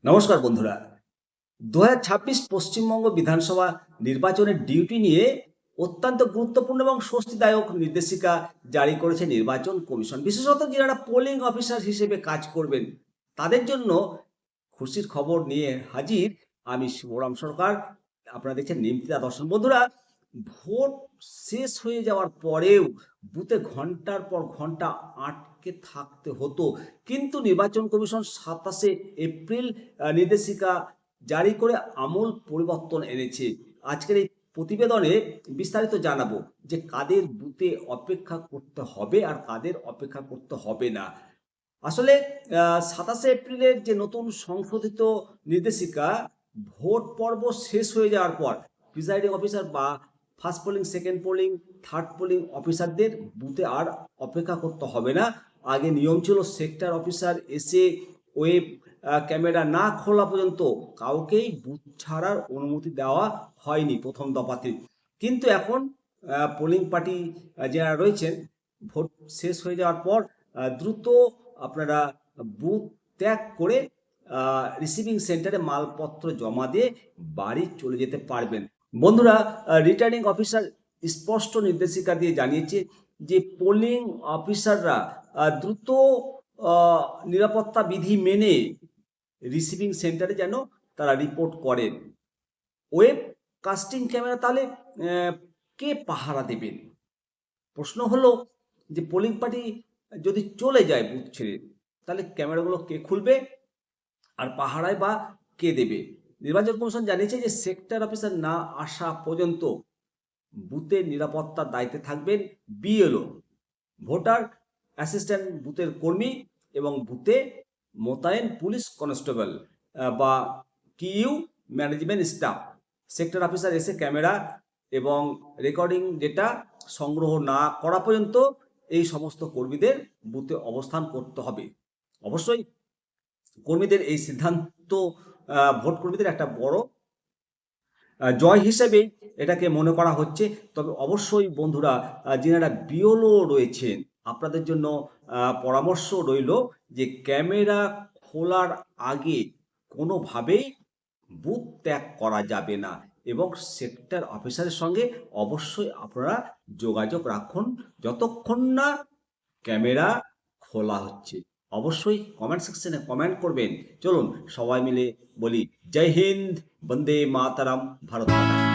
নমস্কার বন্ধুরা। ২০২৬ পশ্চিমবঙ্গ বিধানসভা নির্বাচনের ডিউটি নিয়ে অত্যন্ত গুরুত্বপূর্ণ এবং স্বস্তিদায়ক নির্দেশিকা জারি করেছে নির্বাচন কমিশন। বিশেষত যারা পোলিং অফিসার হিসেবে কাজ করবেন তাদের জন্য খুশির খবর নিয়ে হাজির আমি শিবরাম সরকার। আপনারা দেখছেন নিমতিদা দর্শন। বন্ধুরা, ভোট শেষ হয়ে যাওয়ার পরেও বুথে ঘন্টার পর ঘন্টা আটকে থাকতে হতো, কিন্তু নির্বাচন কমিশন ২৭শে এপ্রিল নির্দেশিকা জারি করে আমূল পরিবর্তন এনেছে। আজকের এই প্রতিবেদনে বিস্তারিত জানাবো যে কাদের বুথে অপেক্ষা করতে হবে আর কাদের অপেক্ষা করতে হবে না। আসলে ২৭শে এপ্রিলের যে নতুন সংশোধিত নির্দেশিকা, ভোট পর্ব শেষ হয়ে যাওয়ার পর প্রিসাইডিং অফিসার বা first polling, second polling, third polling অফিসারদের বুথে আর অপেক্ষা করতে হবে না। আগে নিয়ম ছিল সেক্টর অফিসার এসে ওয়েব ক্যামেরা না খোলা পর্যন্ত কাউকেই বুথ ছাড়ার অনুমতি দেওয়া হয়নি প্রথম দফাতে। কিন্তু এখন পোলিং পার্টি যারা রয়েছেন, ভোট শেষ হয়ে যাওয়ার পর দ্রুত আপনারা বুথ ত্যাগ করে রিসিভিং সেন্টারে মালপত্র জমা দিয়ে বাড়ি চলে যেতে পারবেন। বন্ধুরা, রিটার্নিং অফিসার স্পষ্ট নির্দেশিকা দিয়ে জানিয়েছে যে পোলিং অফিসাররা দ্রুত নিরাপত্তা বিধি মেনে রিসিভিং সেন্টারে যেন তারা রিপোর্ট করেন। ওয়েব কাস্টিং ক্যামেরা তাহলে কে পাহারা দেবেন? প্রশ্ন হলো যে পোলিং পার্টি যদি চলে যায় বুথ ছেড়ে, তাহলে ক্যামেরাগুলো কে খুলবে আর পাহারায় বা কে দেবে? নির্বাচন কমিশন জানিয়েছে যে সেক্টর অফিসার না আসা পর্যন্ত বুথের নিরাপত্তার দায়িত্বে থাকবেন বিএলও, ভোটার অ্যাসিস্ট্যান্ট বুথের কর্মী এবং বুথে মোতায়েন পুলিশ কনস্টেবল বা queue management staff. Sector officer এসে ক্যামেরা এবং রেকর্ডিং ডেটা সংগ্রহ না করা পর্যন্ত এই সমস্ত কর্মীদের বুথে অবস্থান করতে হবে। অবশ্যই কর্মীদের এই সিদ্ধান্ত ভোট কর্মীদের একটা বড় জয় হিসেবে এটাকে মনে করা হচ্ছে। তবে অবশ্যই বন্ধুরা, যিনারা বিওলো রয়েছেন আপনাদের জন্য পরামর্শ রইল যে ক্যামেরা খোলার আগে কোনোভাবেই বুথ ত্যাগ করা যাবে না এবং সেক্টর অফিসারের সঙ্গে অবশ্যই আপনারা যোগাযোগ রাখুন যতক্ষণ না ক্যামেরা খোলা হচ্ছে। অবশ্যই কমেন্ট সেকশনে কমেন্ট করবেন। চলুন সবাই মিলে বলি জয় হিন্দ, বন্দে মাতারাম, ভারত মাতা।